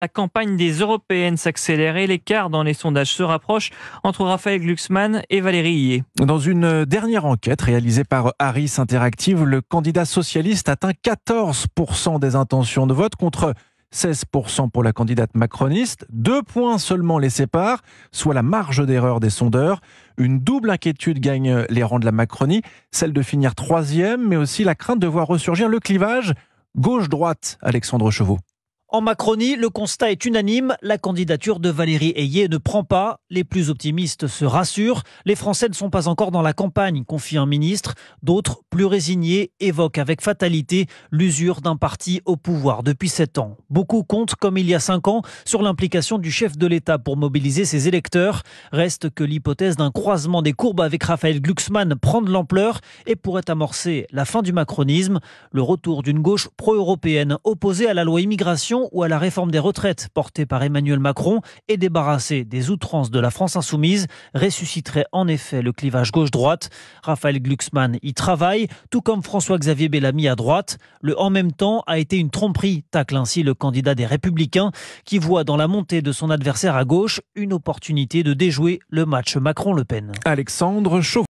La campagne des européennes s'accélère et l'écart dans les sondages se rapproche entre Raphaël Glucksmann et Valérie Hillier. Dans une dernière enquête réalisée par Harris Interactive, le candidat socialiste atteint 14% des intentions de vote contre 16% pour la candidate macroniste. 2 points seulement les séparent, soit la marge d'erreur des sondeurs. Une double inquiétude gagne les rangs de la Macronie, celle de finir 3e, mais aussi la crainte de voir ressurgir le clivage gauche-droite. Alexandre Chevaux. En Macronie, le constat est unanime. La candidature de Valérie Hillier ne prend pas. Les plus optimistes se rassurent. Les Français ne sont pas encore dans la campagne, confie un ministre. D'autres, plus résignés, évoquent avec fatalité l'usure d'un parti au pouvoir depuis 7 ans. Beaucoup comptent, comme il y a 5 ans, sur l'implication du chef de l'État pour mobiliser ses électeurs. Reste que l'hypothèse d'un croisement des courbes avec Raphaël Glucksmann prend de l'ampleur et pourrait amorcer la fin du macronisme, le retour d'une gauche pro-européenne opposée à la loi immigration ou à la réforme des retraites portée par Emmanuel Macron et débarrassée des outrances de la France insoumise ressusciterait en effet le clivage gauche-droite. Raphaël Glucksmann y travaille, tout comme François-Xavier Bellamy à droite. Le « en même temps » a été une tromperie, tacle ainsi le candidat des Républicains qui voit dans la montée de son adversaire à gauche une opportunité de déjouer le match Macron-Le Pen. Alexandre Chauveau.